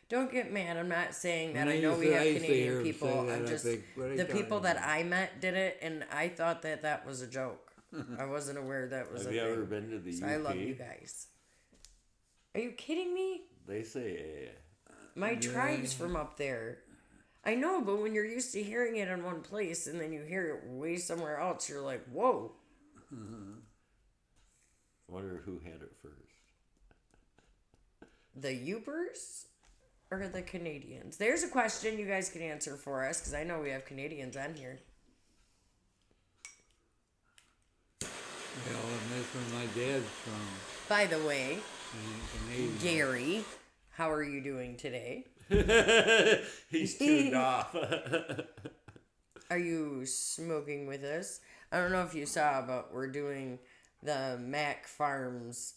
Don't get mad. I'm not saying that. I know we have Canadian people. I'm just the people that I met did it, and I thought that was a joke. I wasn't aware that was a thing. Have you ever been to the UK? I love you guys. Are you kidding me? They say My tribe's from up there. I know, but when you're used to hearing it in one place and then you hear it way somewhere else, you're like, whoa. Wonder who had it first. The Ubers or the Canadians? There's a question you guys can answer for us, because I know we have Canadians on here. Yeah, and that's where my dad's from. By the way, Gary, how are you doing today? He's tuned off. Are you smoking with us? I don't know if you saw, but we're doing the Mac Pharms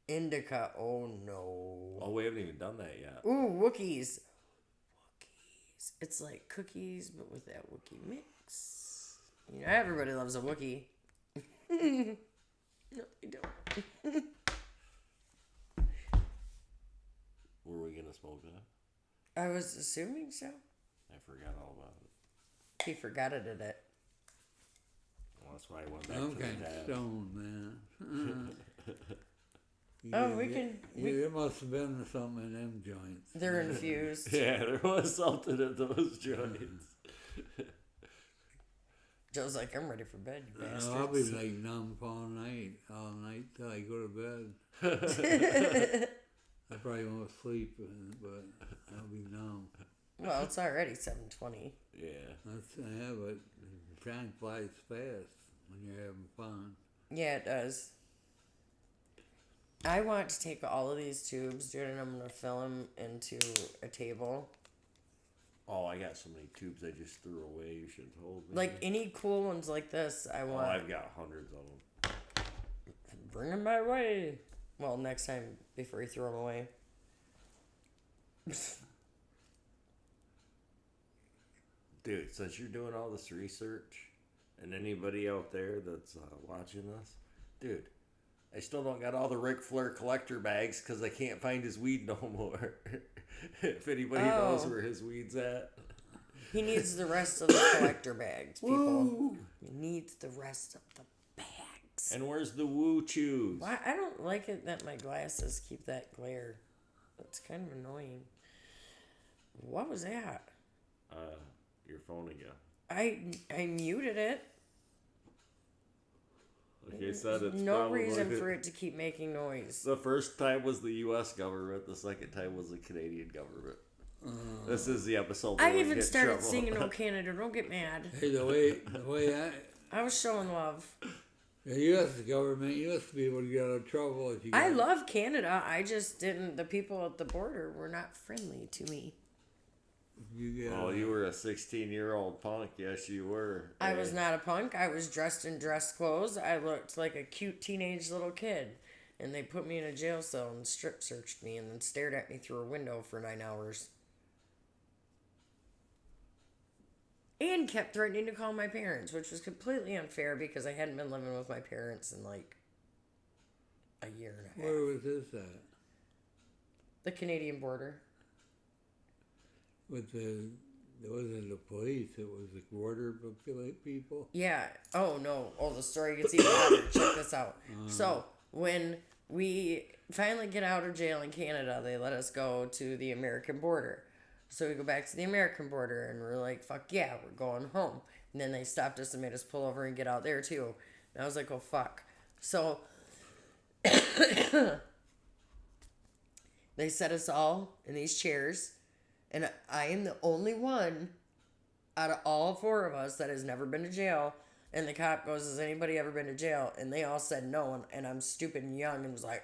indica. Oh no. Oh, we haven't even done that yet. Ooh, wookies. Wookies. It's like cookies, but with that Wookiee mix. You know, everybody loves a Wookiee. No, they don't. Were we gonna smoke that? I was assuming so. I forgot all about it. He forgot it at it. Well, that's why I went back I'm to the kind of tab. stoned, man. There must have been something in them joints. They're infused. Yeah, there was something at those joints. Joe's like, I'm ready for bed, you bastards. I'll be like numb all night till I go to bed. I probably won't sleep, but I'll be numb. Well, it's already 7:20. Yeah. But time flies fast when you're having fun. Yeah, it does. I want to take all of these tubes, dude, and I'm going to fill them into a table. Oh, I got so many tubes I just threw away. You should have told me. Like, any cool ones like this, I want. Oh, I've got hundreds of them. Bring them my way. Well, next time, before you throw them away. Dude, since you're doing all this research, and anybody out there that's watching this, dude, I still don't got all the Ric Flair collector bags because I can't find his weed no more. If anybody knows where his weed's at. He needs the rest of the collector bags, people. Woo. He needs the rest of the bags. And where's the woo chews? Why? I don't like it that my glasses keep that glare. It's kind of annoying. What was that? Your phone again. I muted it. Like I said, it's No probably reason for it to keep making noise. The first time was the U.S. government. The second time was the Canadian government. This is the episode. I where we even get started trouble. singing "Oh Canada, Don't Get Mad." Hey, the way I was showing love. the U.S. government used to be able to get out of trouble if you. I love Canada. I just didn't. The people at the border were not friendly to me. You were a 16-year-old punk. Yes, you were. I was not a punk. I was dressed in dress clothes. I looked like a cute teenage little kid. And they put me in a jail cell and strip searched me and then stared at me through a window for 9 hours. And kept threatening to call my parents, which was completely unfair because I hadn't been living with my parents in like a year and a half. Where was this at? The Canadian border. With it wasn't the police, it was the border people. Yeah. Oh, no. Oh, the story gets even better. Check this out. So, when we finally get out of jail in Canada, they let us go to the American border. So we go back to the American border, and we're like, fuck yeah, we're going home. And then they stopped us and made us pull over and get out there, too. And I was like, oh, fuck. So, they set us all in these chairs. And I am the only one out of all 4 of us that has never been to jail. And the cop goes, has anybody ever been to jail? And they all said no. And I'm stupid and young and was like,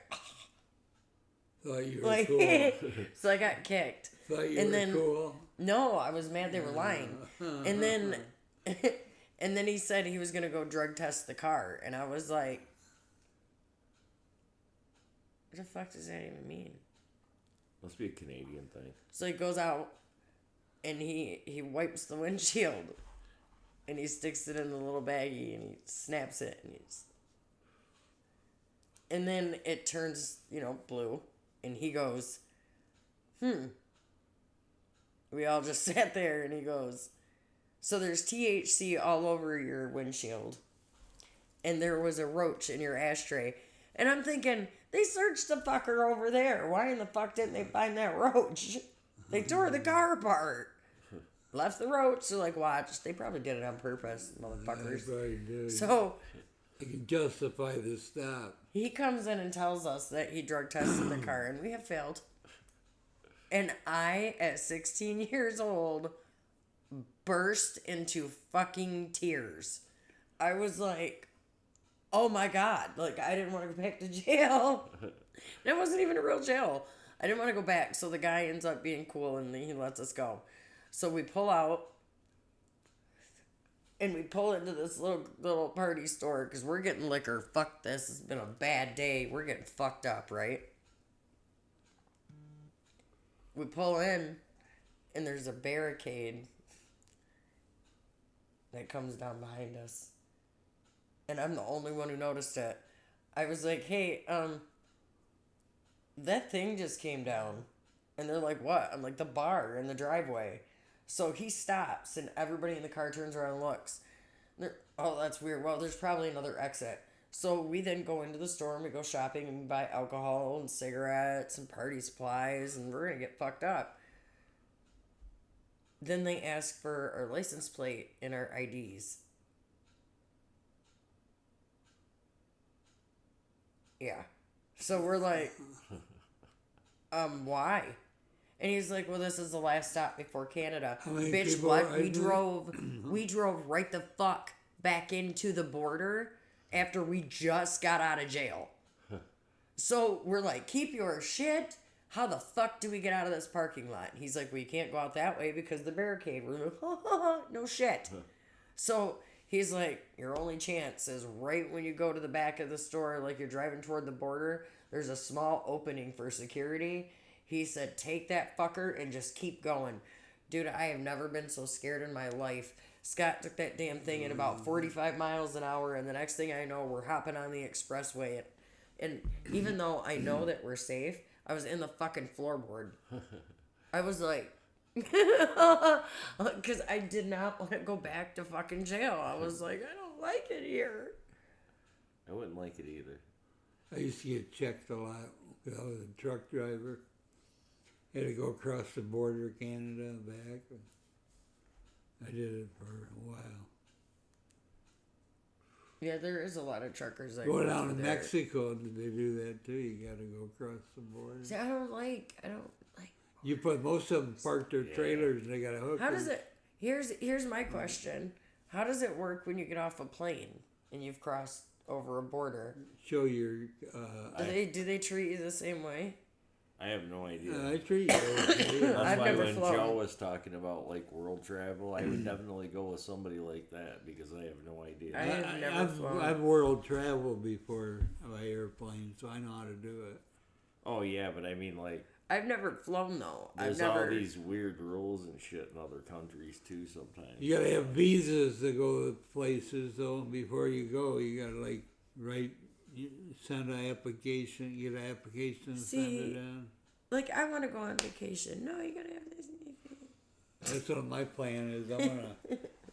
Thought you were like, cool. so I got kicked. Thought you and were then, cool. No, I was mad they were lying. And then, and then he said he was going to go drug test the car. And I was like, what the fuck does that even mean? Must be a Canadian thing. So he goes out and he wipes the windshield and he sticks it in the little baggie and he snaps it and then it turns, blue and he goes, We all just sat there and he goes, so there's THC all over your windshield and there was a roach in your ashtray. And I'm thinking, they searched the fucker over there. Why in the fuck didn't they find that roach? They tore the car apart. Left the roach. So, like, watch. They probably did it on purpose, motherfuckers. They probably did. So, they can justify the stop. he comes in and tells us that he drug tested the car, and we have failed. And I, at 16 years old, burst into fucking tears. I was like, oh my God, like, I didn't want to go back to jail. And it wasn't even a real jail. I didn't want to go back, so the guy ends up being cool, and he lets us go. So we pull out, and we pull into this little party store, because we're getting liquor. Fuck this, it's been a bad day. We're getting fucked up, right? We pull in, and there's a barricade that comes down behind us. And I'm the only one who noticed it. I was like, hey, that thing just came down. And they're like, what? I'm like, the bar in the driveway. So he stops, and everybody in the car turns around and looks. Oh, that's weird. Well, there's probably another exit. So we then go into the store, and we go shopping, and we buy alcohol and cigarettes and party supplies, and we're going to get fucked up. Then they ask for our license plate and our IDs. Yeah. So we're like, why? And he's like, well, this is the last stop before Canada. Bitch, what? We drove right the fuck back into the border after we just got out of jail. So we're like, keep your shit. How the fuck do we get out of this parking lot? He's like, well, you can't go out that way because the barricade. We're like, no shit. So he's like, your only chance is right when you go to the back of the store, like you're driving toward the border, there's a small opening for security. He said, take that fucker and just keep going. Dude, I have never been so scared in my life. Scott took that damn thing at about 45 miles an hour, and the next thing I know, we're hopping on the expressway. And even though I know that we're safe, I was in the fucking floorboard. I was like, Because I did not want to go back to fucking jail. I was like, I don't like it here. I wouldn't like it either. I used to get checked a lot. I was a truck driver. Had to go across the border, Canada, and back. I did it for a while. Yeah, there is a lot of truckers that Go go down to through there. Mexico, they do that too. You got to go across the border. See, I don't like. You put most of them park their trailers and they got a hook. How does it? Here's my question. How does it work when you get off a plane and you've crossed over a border? Show your. Do they treat you the same way? I have no idea. I treat you. Okay. That's I've why never when flown. Joe was talking about like world travel, I would definitely go with somebody like that because I have no idea. I have never flown. I've world traveled before by airplane, so I know how to do it. Oh yeah, but I mean like I've never flown though. there's I've never. all these weird rules and shit in other countries too sometimes. You gotta have visas to go to places though. Before you go, you gotta like send an application, get an application, and send See, it in. Like I want to go on vacation. No, you gotta have this. That's what my plan is.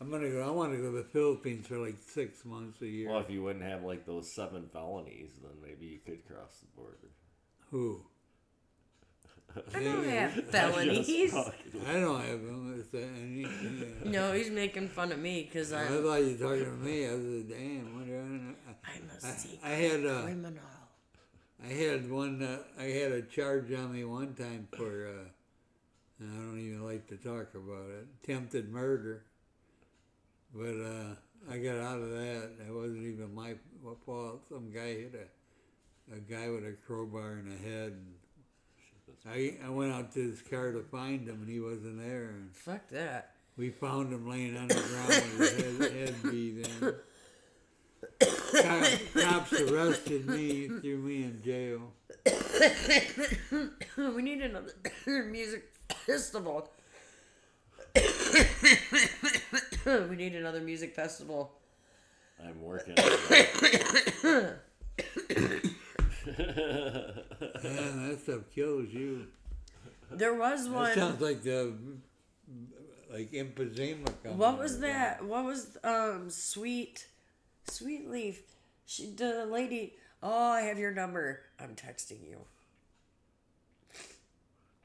I'm gonna go. I want to go to the Philippines for like 6 months a year. Well, if you wouldn't have like those 7 felonies, then maybe you could cross the border. Who? I don't have felonies. I don't have them. No, he's making fun of me because I I'm thought you were talking to me. I was like, damn. What a secret I had criminal. I had one. I had a charge on me one time for. And I don't even like to talk about it. Attempted murder. But I got out of that. It wasn't even my fault. Some guy hit a guy with a crowbar in the head. And I went out to his car to find him, and he wasn't there. And Fuck that. we found him laying on the ground with his head beat in. Cops arrested me, threw me in jail. We need another music festival. We need another music festival. I'm working on that. Man, that stuff kills you. There was That one. sounds like the emphysema coming. What was that? What was Sweet Leaf? The lady. Oh, I have your number. I'm texting you.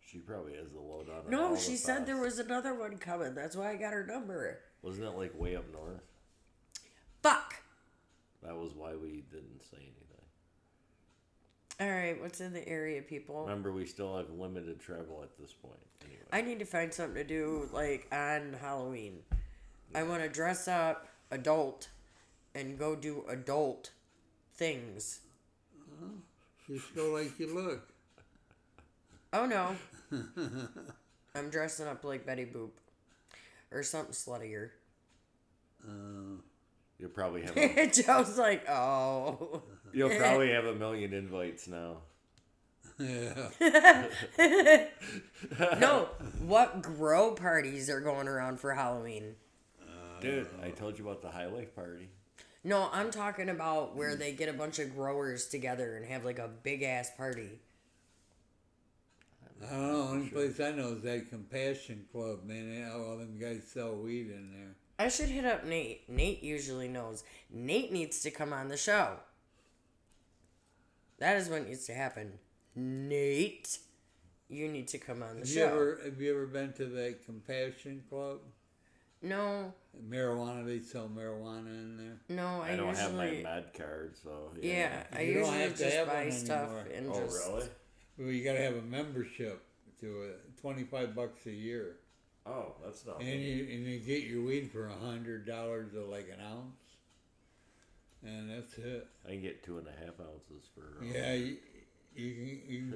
She probably has the lowdown on all No, the she said there thoughts. was another one coming. That's why I got her number. Wasn't it like way up north? Fuck. That was why we didn't say anything. All right, what's in the area, people? Remember, we still have limited travel at this point. Anyway. I need to find something to do, like, on Halloween. I want to dress up adult and go do adult things. Just go like you look. Oh, no. I'm dressing up like Betty Boop. Or something sluttier. You'll probably have Joe's like, oh. you'll probably have 1 million invites now. Yeah. No, what grow parties are going around for Halloween? Dude, I told you about the High Life party. No, I'm talking about where they get a bunch of growers together and have like a big ass party. I don't know. Only place I know is that Compassion Club, man. All them guys sell weed in there. I should hit up Nate. Nate usually knows. Nate needs to come on the show. That is what needs to happen. Nate, you need to come on the show. Have you ever been to that Compassion Club? No, Marijuana, they sell marijuana in there. no, I don't have my usually. med card, so Yeah, I You don't usually have to just have buy one stuff anymore. and Oh, just. really? Well, you gotta have a membership to it. $25 a year. Oh, that's not. And you get your weed for $100 like an ounce. And that's it. I can get 2.5 ounces for. Yeah, you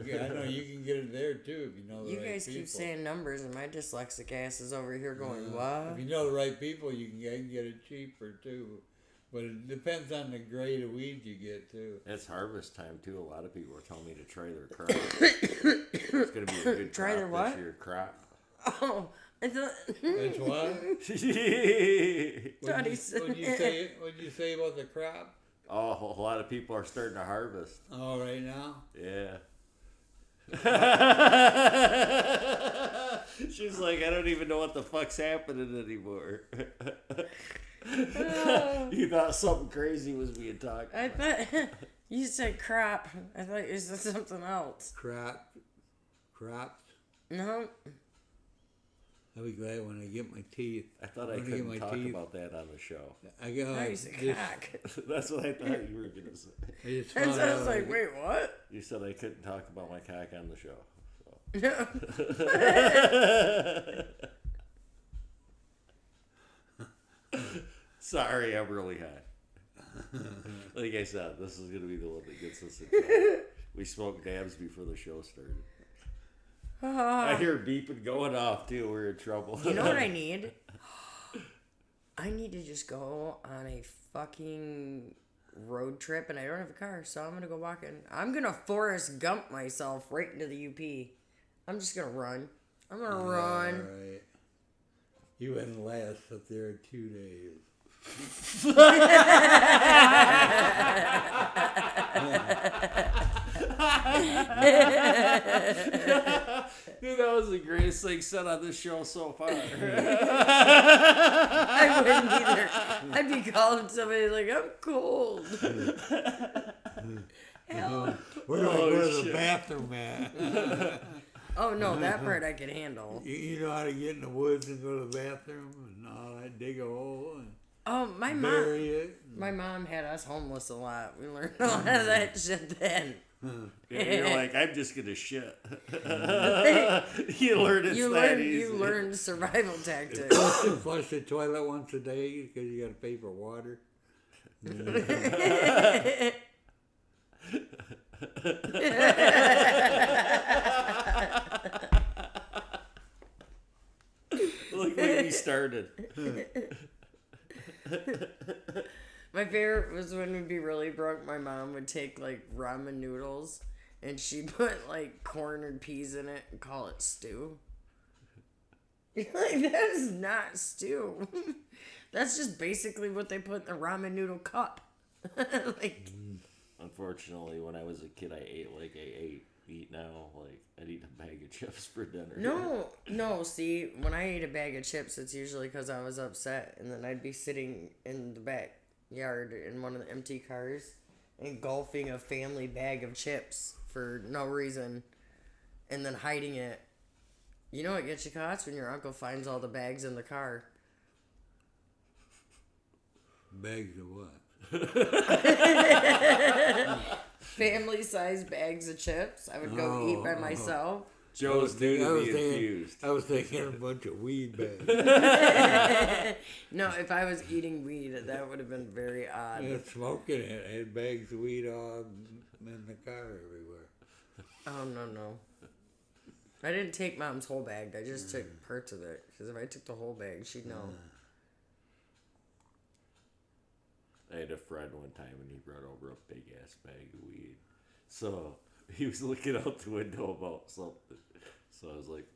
can I know you can get it there too if you know the You right guys people. keep saying numbers, and my dyslexic ass is over here going, If what? you know the right people, you can get it cheaper too. But it depends on the grade of weed you get too. It's harvest time too. A lot of people are telling me to try their crop. It's gonna be a good Try crop their what? this year. Crop. Oh, I thought. That's what? Thought he said- What'd you say about the crop? Oh, a lot of people are starting to harvest. Oh, right now? Yeah. She's like, I don't even know what the fuck's happening anymore. You thought something crazy was being talked I about. thought you said crap. I thought you said something else. Crops. No. I'll be glad when I get my teeth. I thought I When get couldn't my talk teeth. about that on the show. I go. No, you said just, cock. That's what I thought you were going to say. I just And found so I was out like, wait, what? You said I couldn't talk about my cock on the show. So. Sorry, I'm really high. Like I said, this is going to be the one that gets us in trouble. We smoked dabs before the show started. I hear beeping going off, too. We're in trouble. You know what I need? I need to just go on a fucking road trip, and I don't have a car, so I'm gonna go walking. I'm gonna Forrest Gump myself right into the UP. I'm just gonna run. I'm gonna run. All right. You wouldn't last up there 2 days. Dude, that was the greatest thing said on this show so far. I wouldn't either. I'd be calling somebody like, I'm cold. Help. Where do I go to the shit. bathroom at? Oh no, that part I can handle. You know how to get in the woods and go to the bathroom and all that, dig a hole and Oh, my mom. bury it. My mom had us homeless a lot. We learned a lot of that shit then. You're like, I'm just gonna shit. You learn it's that easy. You learn survival tactics. Flush the toilet once a day because you got to pay for water. Look where we started. My favorite was when we'd be really broke. My mom would take like ramen noodles and she put like corn and peas in it and call it stew. You're like, that is not stew. That's just basically what they put in the ramen noodle cup. Like, Unfortunately, when I was a kid, I ate like I eat now. Like, I'd eat a bag of chips for dinner. no, see, when I ate a bag of chips, it's usually because I was upset, and then I'd be sitting in the backyard in one of the empty cars, engulfing a family bag of chips for no reason, and then hiding it. You know what gets you caught? It's when your uncle finds all the bags in the car. Bags of what? Family-sized bags of chips. I would go eat by myself. Joe's new to be infused. I was thinking a bunch of weed bags. No, if I was eating weed, that would have been very odd. And smoking it. I had bags of weed all in the car everywhere. Oh, no. I didn't take Mom's whole bag. I just took parts of it. Because if I took the whole bag, she'd know. I had a friend one time and he brought over a big ass bag of weed. So he was looking out the window about something. So I was like,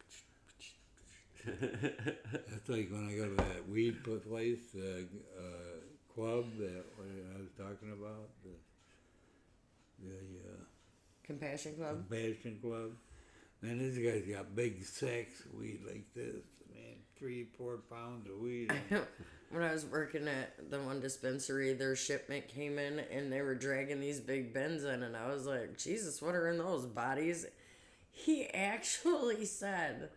That's like when I go to that weed place, the club that I was talking about, the Compassion Club? Compassion Club. Man, this guy's got big sacks of weed like this. Man, 3-4 pounds of weed. When I was working at the one dispensary, their shipment came in and they were dragging these big bins in, and I was like, Jesus, what are in those bodies? He actually said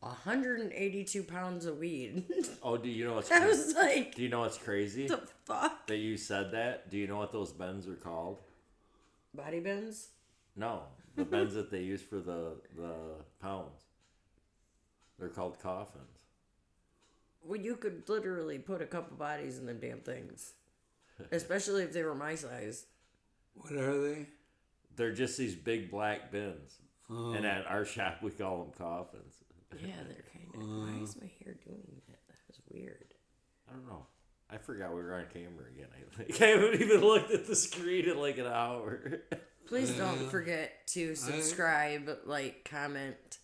182 pounds of weed. oh, do you know what's I crazy? was like, Do you know what's crazy? the fuck? That you said that? Do you know what those bins are called? Body bins? No. The bins that they use for the pounds. They're called coffins. Well, you could literally put a couple bodies in them damn things. Especially if they were my size. What are they? They're just these big black bins. Oh. And at our shop, we call them coffins. Yeah, they're kind of... Why is my hair doing that? That was weird. I don't know. I forgot we were on camera again. I haven't even looked at the screen in like an hour. Please don't forget to subscribe, like, comment.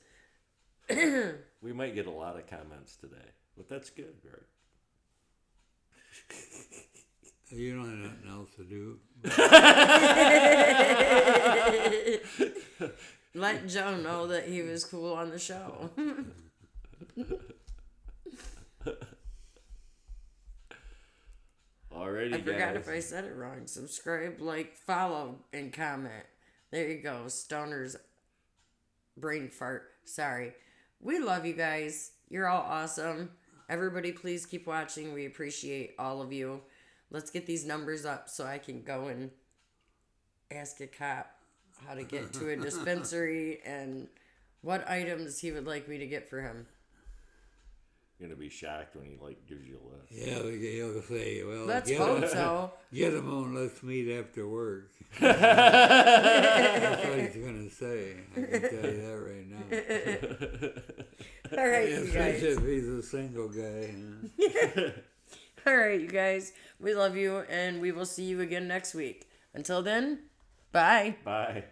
We might get a lot of comments today. But that's good, right? You don't have nothing else to do. Let Joe know that he was cool on the show. Alrighty, I forgot guys. if I said it wrong. Subscribe, like, follow, and comment. There you go. Stoner's brain fart. Sorry. We love you guys. You're all awesome. Everybody, please keep watching. We appreciate all of you. Let's get these numbers up so I can go and ask a cop how to get to a dispensary and what items he would like me to get for him. You're gonna be shocked when he gives you a list. Yeah, he'll say, well, Let's hope so. Get him on, let's meet after work. That's what he's going to say. I can tell you that right now. All right, you Especially guys. if he's a single guy. All right, you guys. We love you, and we will see you again next week. Until then, bye. Bye.